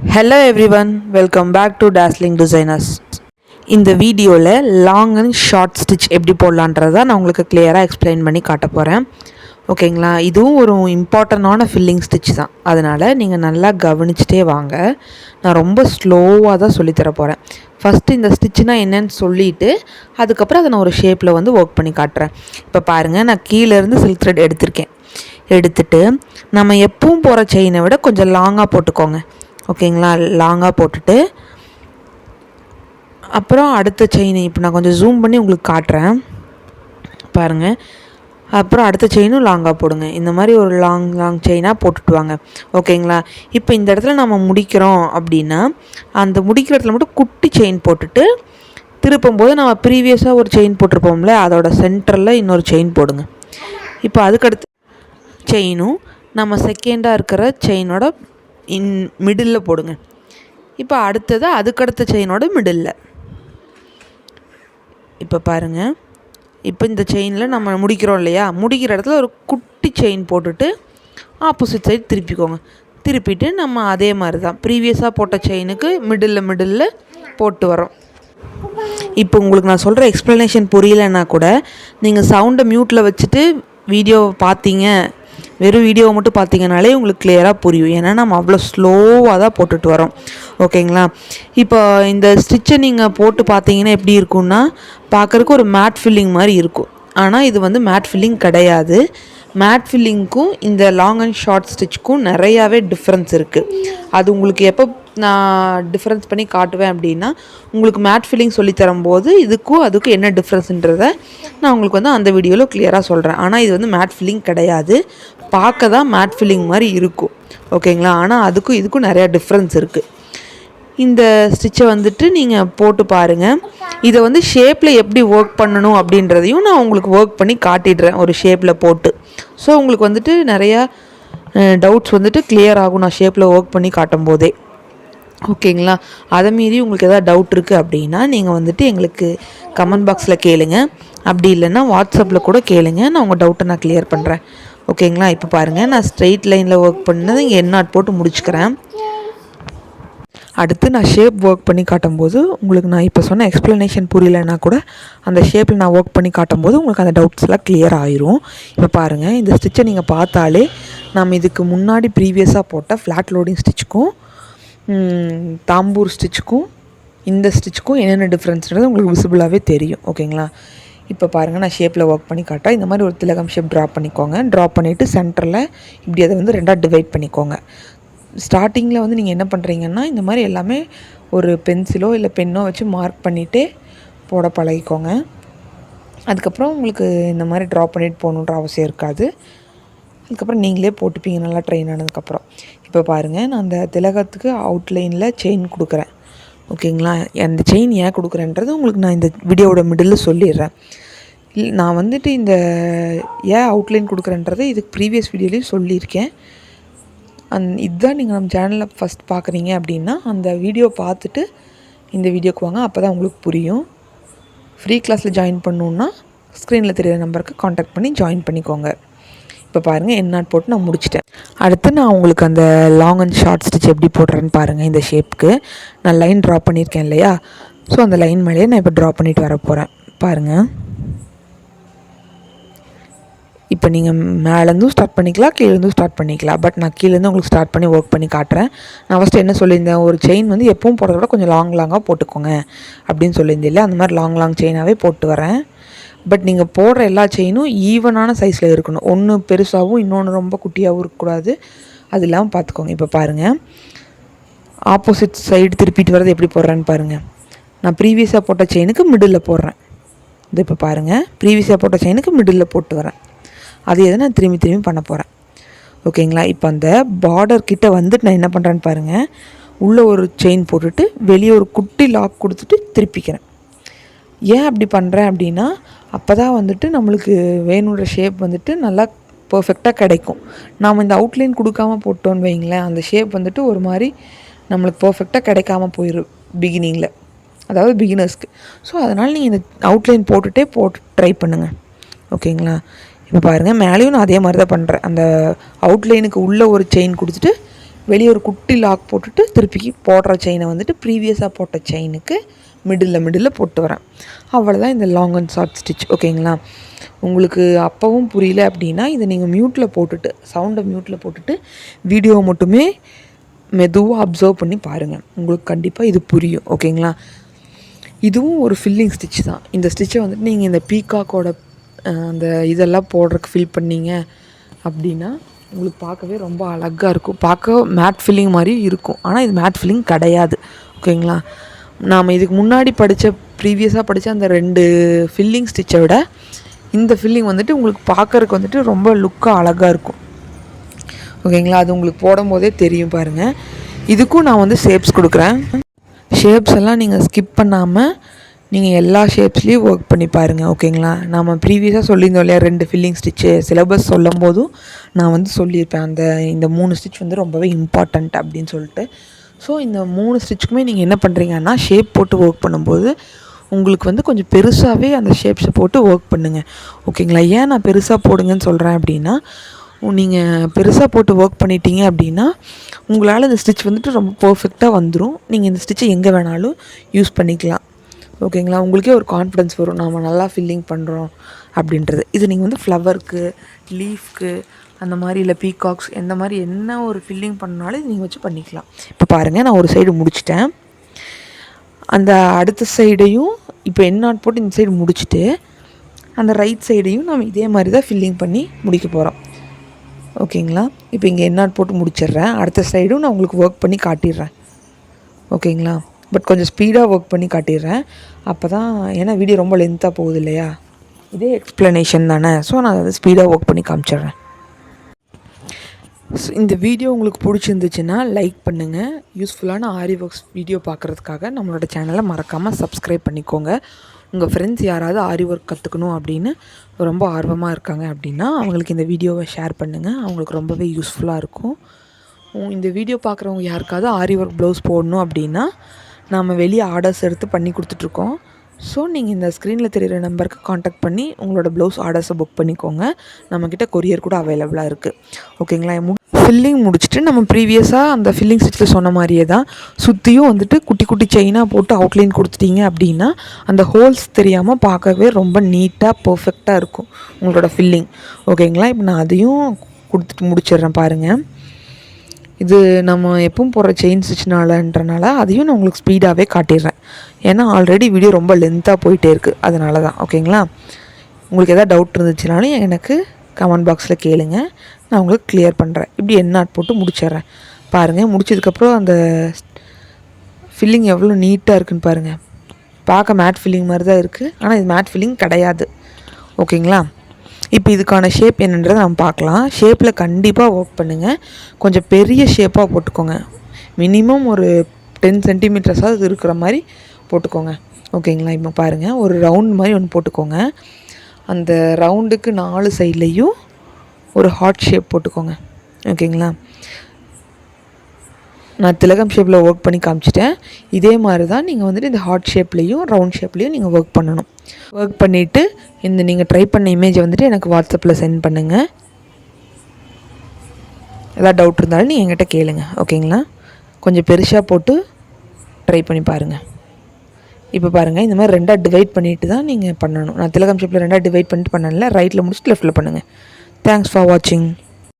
Hello everyone, welcome back to Dazzling Designers. இந்த வீடியோவில் long and short stitch எப்படி போடலான்றதை நான் உங்களுக்கு கிளியராக எக்ஸ்பிளைன் பண்ணி காட்ட போகிறேன். ஓகேங்களா? இதுவும் ஒரு இம்பார்ட்டண்டான ஃபில்லிங் ஸ்டிச் தான். அதனால் நீங்கள் நல்லா கவனிச்சிட்டே வாங்க. நான் ரொம்ப ஸ்லோவாக தான் சொல்லித்தர போகிறேன். ஃபஸ்ட்டு இந்த ஸ்டிச்சுனால் என்னன்னு சொல்லிவிட்டு அதுக்கப்புறம் அதை நான் ஒரு ஷேப்பில் வந்து ஒர்க் பண்ணி காட்டுறேன். இப்போ பாருங்கள், நான் கீழேருந்து சில்க் த்ரெட் எடுத்துட்டு நம்ம எப்பவும் போகிற செயினை விட கொஞ்சம் லாங்காக போட்டுக்கோங்க. ஓகேங்களா? லாங்காக போட்டுட்டு அப்புறம் அடுத்த செயினை இப்போ நான் கொஞ்சம் ஜூம் பண்ணி உங்களுக்கு காட்டுறேன் பாருங்கள். அப்புறம் அடுத்த செயினும் லாங்காக போடுங்க. இந்த மாதிரி ஒரு லாங் செயினாக போட்டுட்டு வாங்க. ஓகேங்களா? இப்போ இந்த இடத்துல நம்ம முடிக்கிறோம் அப்படின்னா அந்த முடிக்கிற இடத்துல மட்டும் குட்டி செயின் போட்டுட்டு திருப்பும்போது நம்ம ப்ரீவியஸாக ஒரு செயின் போட்டிருப்போம்ல, அதோட சென்டரில் இன்னொரு செயின் போடுங்க. இப்போ அதுக்கடுத்து செயினும் நம்ம செகண்டாக இருக்கிற செயினோட மிடில் போடுங்க. இப்போ அடுத்தது அதுக்கடுத்த செயினோட மிடில். இப்போ பாருங்கள், இப்போ இந்த செயினில் நம்ம முடிக்கிறோம் இல்லையா, முடிக்கிற இடத்துல ஒரு குட்டி செயின் போட்டுட்டு ஆப்போசிட் சைடு திருப்பிட்டு நம்ம அதே மாதிரி தான் ப்ரீவியஸாக போட்ட செயினுக்கு மிடில் போட்டு வரோம். இப்போ உங்களுக்கு நான் சொல்கிற எக்ஸ்ப்ளனேஷன் புரியலைன்னா கூட நீங்கள் சவுண்டை மியூட்டில் வச்சுட்டு வீடியோவை பார்த்தீங்க, வெறும் வீடியோவை மட்டும் பார்த்தீங்கனாலே உங்களுக்கு கிளியராக புரியும். ஏன்னா நம்ம அவ்வளோ ஸ்லோவாக தான் போட்டுட்டு வரோம். ஓகேங்களா? இப்போ இந்த ஸ்டிச்சை நீங்கள் போட்டு பார்த்தீங்கன்னா எப்படி இருக்குன்னா, பார்க்குறதுக்கு ஒரு மேட் ஃபில்லிங் மாதிரி இருக்கும். ஆனால் இது வந்து மேட் ஃபில்லிங் கிடையாது. மேட் ஃபில்லிங்க்கும் இந்த லாங் அண்ட் ஷார்ட் ஸ்டிச்சுக்கும் நிறையாவே டிஃப்ரென்ஸ் இருக்குது. அது உங்களுக்கு எப்போ நான் டிஃப்ரென்ஸ் பண்ணி காட்டுவேன் அப்படின்னா, உங்களுக்கு மேட் ஃபில்லிங் சொல்லித்தரும்போது அதுக்கும் என்ன டிஃப்ரென்ஸுன்றதை நான் உங்களுக்கு வந்து அந்த வீடியோவில் கிளியராக சொல்கிறேன். ஆனால் இது வந்து மேட் ஃபில்லிங் கிடையாது. பார்க்க தான் மேட் ஃபில்லிங் மாதிரி இருக்கும். ஓகேங்களா? ஆனால் இதுக்கும் நிறையா டிஃப்ரென்ஸ் இருக்குது. இந்த ஸ்டிச்சை வந்துட்டு நீங்கள் போட்டு பாருங்கள். இதை வந்து ஷேப்பில் எப்படி ஒர்க் பண்ணணும் அப்படின்றதையும் நான் உங்களுக்கு ஒர்க் பண்ணி காட்டிடுறேன் ஒரு ஷேப்பில் போட்டு. ஸோ உங்களுக்கு வந்துட்டு நிறையா டவுட்ஸ் வந்துட்டு கிளியர் ஆகும் நான் ஷேப்பில் ஒர்க் பண்ணி காட்டும் போதே. ஓகேங்களா? அதை மீறி உங்களுக்கு எதாவது டவுட் இருக்குது அப்படின்னா நீங்கள் வந்துட்டு எங்களுக்கு கமெண்ட் பாக்ஸில் கேளுங்க. அப்படி இல்லைன்னா வாட்ஸ்அப்பில் கூட கேளுங்க. நான் உங்கள் டவுட்டை நான் கிளியர் பண்ணுறேன். ஓகேங்களா? இப்போ பாருங்கள், நான் ஸ்ட்ரெயிட் லைனில் ஒர்க் பண்ணது இங்கே எண்ணாட் போட்டு முடிச்சுக்கிறேன். அடுத்து நான் ஷேப் ஒர்க் பண்ணி காட்டும்போது உங்களுக்கு நான் இப்போ சொன்ன எக்ஸ்ப்ளனேஷன் புரியலைன்னா கூட அந்த ஷேப்பில் நான் ஒர்க் பண்ணி காட்டும்போது உங்களுக்கு அந்த டவுட்ஸ்லாம் கிளியர் ஆயிரும். இப்போ பாருங்கள், இந்த ஸ்டிச்சை நீங்கள் பார்த்தாலே நம்ம இதுக்கு முன்னாடி ப்ரீவியஸாக போட்ட ஃப்ளாட் லோடிங் ஸ்டிச்சுக்கும் தாம்பூர் ஸ்டிச்சுக்கும் இந்த ஸ்டிச்சுக்கும் என்னென்ன டிஃப்ரென்ஸ்ன்றது உங்களுக்கு விசிபிளாகவே தெரியும். ஓகேங்களா? இப்போ பாருங்கள், நான் ஷேப்பில் ஒர்க் பண்ணி காட்டேன். இந்த மாதிரி ஒரு திலகம் ஷேப் ட்ரா பண்ணிக்கோங்க. ட்ரா பண்ணிவிட்டு சென்டரில் இப்படி அதை வந்து ரெண்டாக டிவைட் பண்ணிக்கோங்க. ஸ்டார்டிங்கில் வந்து நீங்கள் என்ன பண்ணுறீங்கன்னா, இந்த மாதிரி எல்லாமே ஒரு பென்சிலோ இல்லை பென்னோ வச்சு மார்க் பண்ணிவிட்டே போட பழகிக்கோங்க. அதுக்கப்புறம் உங்களுக்கு இந்த மாதிரி ட்ரா பண்ணிட்டு போகணுன்ற அவசியம் இருக்காது. அதுக்கப்புறம் நீங்களே போட்டுப்பீங்க நல்லா ட்ரெயின் ஆனதுக்கப்புறம். இப்போ பாருங்கள், நான் அந்த திலகத்துக்கு அவுட்லைனில் செயின் கொடுக்குறேன். ஓகேங்களா? அந்த செயின் ஏன் கொடுக்குறேன்றது உங்களுக்கு நான் இந்த வீடியோவோட மிடில் சொல்லிடுறேன். நான் வந்துட்டு இந்த ஏன் அவுட்லைன் கொடுக்குறேன்றதை இதுக்கு ப்ரீவியஸ் வீடியோலையும் சொல்லியிருக்கேன். இதுதான் நீங்கள் நம்ம சேனலில் ஃபஸ்ட் பார்க்குறீங்க அப்படின்னா அந்த வீடியோ பார்த்துட்டு இந்த வீடியோக்கு வாங்க. அப்போ தான் உங்களுக்கு புரியும். ஃப்ரீ கிளாஸில் ஜாயின் பண்ணணுன்னா ஸ்க்ரீனில் தெரியிற நம்பருக்கு காண்டாக்ட் பண்ணி ஜாயின் பண்ணிக்கோங்க. இப்போ பாருங்கள், எண்ணாட் போட்டு நான் முடிச்சிட்டேன். அடுத்து நான் உங்களுக்கு அந்த லாங் அண்ட் ஷார்ட் ஸ்டிச் எப்படி போடுறேன்னு பாருங்கள். இந்த ஷேப்புக்கு நான் லைன் ட்ரா பண்ணியிருக்கேன் இல்லையா? ஸோ அந்த லைன் மேலேயே நான் இப்போ ட்ரா பண்ணிட்டு வர போகிறேன். பாருங்கள், இப்போ நீங்கள் மேலேருந்தும் ஸ்டார்ட் பண்ணிக்கலாம், கீழேருந்தும் ஸ்டார்ட் பண்ணிக்கலாம். பட் நான் கீழேருந்து உங்களுக்கு ஸ்டார்ட் பண்ணி ஒர்க் பண்ணி காட்டுறேன். நான் ஃபஸ்ட்டு என்ன சொல்லியிருந்தேன், ஒரு செயின் வந்து எப்பவும் போடுறத விட கொஞ்சம் லாங்காக போட்டுக்கோங்க அப்படின்னு சொல்லியிருந்தேன் இல்லையா? அந்த மாதிரி லாங் செயினாகவே போட்டு வரேன். பட் நீங்கள் போடுற எல்லா செயினும் ஈவனான சைஸில் இருக்கணும். ஒன்று பெருசாகவும் இன்னொன்று ரொம்ப குட்டியாகவும் இருக்கக்கூடாது. அது இல்லாமல் பார்த்துக்கோங்க. இப்போ பாருங்கள், ஆப்போசிட் சைடு திருப்பிட்டு வர்றது எப்படி போடுறேன்னு பாருங்கள். நான் ப்ரீவியஸாக போட்ட செயினுக்கு மிடில் போடுறேன். இது இப்போ பாருங்கள், ப்ரீவியஸாக போட்ட செயினுக்கு மிடில் போட்டு வரேன். அதே தான் நான் திரும்பி பண்ண போகிறேன். ஓகேங்களா? இப்போ அந்த பார்டர் கிட்ட வந்துட்டு நான் என்ன பண்ணுறேன்னு பாருங்கள். உள்ளே ஒரு செயின் போட்டுட்டு வெளியே ஒரு குட்டி லாக் கொடுத்துட்டு திருப்பிக்கிறேன். ஏன் அப்படி பண்ணுறேன் அப்படின்னா, அப்போ தான் வந்துட்டு நம்மளுக்கு வேணுன்ற ஷேப் வந்துட்டு நல்லா பர்ஃபெக்டாக கிடைக்கும். நாம் இந்த அவுட்லைன் கொடுக்காம போட்டோன்னு வைங்களேன், அந்த ஷேப் வந்துட்டு ஒரு மாதிரி நம்மளுக்கு பர்ஃபெக்டாக கிடைக்காம போயிடும் பிகினிங்கில், அதாவது பிகினர்ஸ்க்கு. ஸோ அதனால் நீங்கள் இந்த அவுட்லைன் போட்டு ட்ரை பண்ணுங்கள். ஓகேங்களா? இப்போ பாருங்கள், மேலேயும் நான் அதே மாதிரி தான் பண்ணுறேன். அந்த அவுட்லைனுக்கு உள்ளே ஒரு செயின் கொடுத்துட்டு வெளியே ஒரு குட்டி லாக் போட்டுட்டு திருப்பி போடுற செயினை வந்துட்டு ப்ரீவியஸாக போட்ட செயினுக்கு மிடில் போட்டு வரேன். அவ்வளோதான் இந்த லாங் அண்ட் ஷார்ட் ஸ்டிச். ஓகேங்களா? உங்களுக்கு அப்பவும் புரியல அப்படின்னா இதை நீங்கள் மியூட்டில் போட்டுட்டு, சவுண்டை மியூட்டில் போட்டுட்டு வீடியோவை மட்டுமே மெதுவாக அப்சர்வ் பண்ணி பாருங்கள். உங்களுக்கு கண்டிப்பாக இது புரியும். ஓகேங்களா? இதுவும் ஒரு ஃபில்லிங் ஸ்டிச் தான். இந்த ஸ்டிச்சை வந்துட்டு நீங்கள் இந்த பீகாக்கோட அந்த இதெல்லாம் போடுறதுக்கு ஃபில் பண்ணிங்க அப்படின்னா உங்களுக்கு பார்க்கவே ரொம்ப அழகாக இருக்கும். பார்க்க மேட் ஃபில்லிங் மாதிரி இருக்கும், ஆனால் இது மேட் ஃபில்லிங் கிடையாது. ஓகேங்களா? நாம் இதுக்கு முன்னாடி ப்ரீவியஸாக படித்த அந்த 2 ஃபில்லிங் ஸ்டிச்சை விட இந்த ஃபில்லிங் வந்துட்டு உங்களுக்கு பார்க்குறதுக்கு வந்துட்டு ரொம்ப லுக்காக அழகாக இருக்கும். ஓகேங்களா? அது உங்களுக்கு போடும் போதே தெரியும் பாருங்கள். இதுக்கும் நான் வந்து ஷேப்ஸ் கொடுக்குறேன். ஷேப்ஸ் எல்லாம் நீங்கள் ஸ்கிப் பண்ணாமல் நீங்கள் எல்லா ஷேப்ஸ்லேயும் ஒர்க் பண்ணி பாருங்கள். ஓகேங்களா? நம்ம ப்ரீவியஸாக சொல்லியிருந்தோம் இல்லையா 2 ஃபில்லிங் ஸ்டிச்சு சிலபஸ் சொல்லும் போதும் நான் வந்து சொல்லியிருப்பேன் இந்த 3 ஸ்டிச் வந்து ரொம்பவே இம்பார்ட்டண்ட் அப்படின்னு சொல்லிட்டு. ஸோ இந்த 3 ஸ்டிச்சுக்குமே நீங்கள் என்ன பண்ணுறீங்கன்னா ஷேப் போட்டு ஒர்க் பண்ணும்போது உங்களுக்கு வந்து கொஞ்சம் பெருசாகவே அந்த ஷேப்ஸை போட்டு ஒர்க் பண்ணுங்கள். ஓகேங்களா? ஏன் நான் பெருசாக போடுங்கன்னு சொல்கிறேன் அப்படின்னா, நீங்கள் பெருசாக போட்டு ஒர்க் பண்ணிட்டீங்க அப்படின்னா உங்களால் இந்த ஸ்டிச் வந்துட்டு ரொம்ப பர்ஃபெக்டாக வந்துடும். நீங்கள் இந்த ஸ்டிச்சை எங்கே வேணாலும் யூஸ் பண்ணிக்கலாம். ஓகேங்களா? உங்களுக்கே ஒரு கான்ஃபிடன்ஸ் வரும், நாம் நல்லா ஃபில்லிங் பண்ணுறோம் அப்படின்றது. இது நீங்கள் வந்து ஃப்ளவருக்கு, லீஃப்க்கு அந்த மாதிரி இல்லை பீகாக்ஸ் எந்த மாதிரி என்ன ஒரு ஃபில்லிங் பண்ணாலும் இது நீங்கள் வச்சு பண்ணிக்கலாம். இப்போ பாருங்கள், நான் ஒரு சைடு முடிச்சிட்டேன். அந்த அடுத்த சைடையும் இப்போ எண்ணாட் போட்டு இந்த சைடு முடிச்சுட்டு அந்த ரைட் சைடையும் நம்ம இதே மாதிரி தான் ஃபில்லிங் பண்ணி முடிக்க போகிறோம். ஓகேங்களா? இப்போ இங்கே எண்ணாட் போட்டு முடிச்சிடுறேன். அடுத்த சைடும் நான் உங்களுக்கு ஒர்க் பண்ணி காட்டிடுறேன். ஓகேங்களா? பட் கொஞ்சம் ஸ்பீடாக ஒர்க் பண்ணி காட்டிடுறேன். அப்போ தான், ஏன்னா வீடியோ ரொம்ப லென்த்தாக போகுது இல்லையா, இதே எக்ஸ்ப்ளனேஷன் தானே. ஸோ நான் அதை ஸ்பீடாக ஒர்க் பண்ணி காமிச்சிடுறேன். இந்த வீடியோ உங்களுக்கு பிடிச்சிருந்துச்சுன்னா லைக் பண்ணுங்கள். யூஸ்ஃபுல்லான ஆரி ஒர்க்ஸ் வீடியோ பார்க்குறதுக்காக நம்மளோட சேனலை மறக்காமல் சப்ஸ்கிரைப் பண்ணிக்கோங்க. உங்கள் ஃப்ரெண்ட்ஸ் யாராவது ஆரி ஒர்க் கற்றுக்கணும் அப்படின்னு ரொம்ப ஆர்வமாக இருக்காங்க அப்படின்னா அவங்களுக்கு இந்த வீடியோவை ஷேர் பண்ணுங்கள். அவங்களுக்கு ரொம்பவே யூஸ்ஃபுல்லாக இருக்கும். இந்த வீடியோ பார்க்குறவங்க யாருக்காவது ஆரி ஒர்க் ப்ளவுஸ் போடணும் அப்படின்னா நாம் வெளியே ஆர்டர்ஸ் எடுத்து பண்ணி கொடுத்துட்ருக்கோம். ஸோ நீங்கள் இந்த ஸ்க்ரீனில் தெரிகிற நம்பருக்கு காண்டாக்ட் பண்ணி உங்களோட ப்ளவுஸ் ஆர்டர்ஸை புக் பண்ணிக்கோங்க. நம்மக்கிட்ட கொரியர் கூட அவைலபிளாக இருக்குது. ஓகேங்களா? ஃபில்லிங் முடிச்சுட்டு நம்ம ப்ரீவியஸாக அந்த ஃபில்லிங் ஸ்டிச்சில் சொன்ன மாதிரியே தான் சுற்றியும் வந்துட்டு குட்டி குட்டி செயினாக போட்டு அவுட்லைன் கொடுத்துட்டீங்க அப்படின்னா அந்த ஹோல்ஸ் தெரியாமல் பார்க்கவே ரொம்ப நீட்டாக பர்ஃபெக்டாக இருக்கும் உங்களோட ஃபில்லிங். ஓகேங்களா? இப்போ நான் அதையும் கொடுத்துட்டு முடிச்சிடுறேன் பாருங்கள். இது நம்ம எப்பவும் போடுற செயின் ஸ்டிச்னாலன்றனால அதையும் நான் உங்களுக்கு ஸ்பீடாகவே காட்டிடுறேன். ஏன்னா ஆல்ரெடி வீடியோ ரொம்ப லென்த்தாக போயிட்டே இருக்குது, அதனால தான். ஓகேங்களா? உங்களுக்கு எதாவது டவுட் இருந்துச்சுனாலும் எனக்கு கமெண்ட் பாக்ஸில் கேளுங்க, நான் உங்களுக்கு கிளியர் பண்ணுறேன். இப்படி எண்ணாட் போட்டு முடிச்சிடுறேன் பாருங்கள். முடிச்சதுக்கப்புறம் அந்த ஃபில்லிங் எவ்வளோ நீட்டாக இருக்குன்னு பாருங்கள். பார்க்க மேட் ஃபில்லிங் மாதிரி தான் இருக்குது, ஆனால் இது மேட் ஃபில்லிங் கிடையாது. ஓகேங்களா? இப்போ இதுக்கான ஷேப் என்னன்றதை நம்ம பார்க்கலாம். ஷேப்பில் கண்டிப்பாக ஒர்க் பண்ணுங்கள். கொஞ்சம் பெரிய ஷேப்பாக போட்டுக்கோங்க. மினிமம் ஒரு 10 சென்டிமீட்டர்ஸாவது இருக்கிற மாதிரி போட்டுக்கோங்க. ஓகேங்களா? இப்போ பாருங்கள், ஒரு ரவுண்ட் மாதிரி ஒன்று போட்டுக்கோங்க. அந்த ரவுண்டுக்கு 4 சைட்லேயும் ஒரு ஹார்ட் ஷேப் போட்டுக்கோங்க. ஓகேங்களா? நான் திலகம் ஷேப்பில் ஒர்க் பண்ணி காமிச்சிட்டேன். இதே மாதிரி தான் நீங்கள் வந்துட்டு இந்த ஹார்ட் ஷேப்லேயும் ரவுண்ட் ஷேப்லேயும் நீங்கள் ஒர்க் பண்ணணும். ஒர்க் பண்ணிவிட்டு இந்த நீங்கள் ட்ரை பண்ண இமேஜை வந்துட்டு எனக்கு வாட்ஸ்அப்பில் சென்ட் பண்ணுங்கள். ஏதாவது டவுட் இருந்தாலும் நீங்கள் என்கிட்ட கேளுங்க. ஓகேங்களா? கொஞ்சம் பெருசாக போட்டு ட்ரை பண்ணி பாருங்கள். இப்போ பாருங்கள், இந்த மாதிரி 2ஆக டிவைட் பண்ணிவிட்டு தான் நீங்கள் பண்ணணும். நான் திலகம் ஷேப்பில் 2ஆக டிவைட் பண்ணிட்டு பண்ணல, ரைட்டில் முடிச்சுட்டு லெஃப்ட்டில் பண்ணுங்கள். தேங்க்ஸ் ஃபார் வாட்சிங்.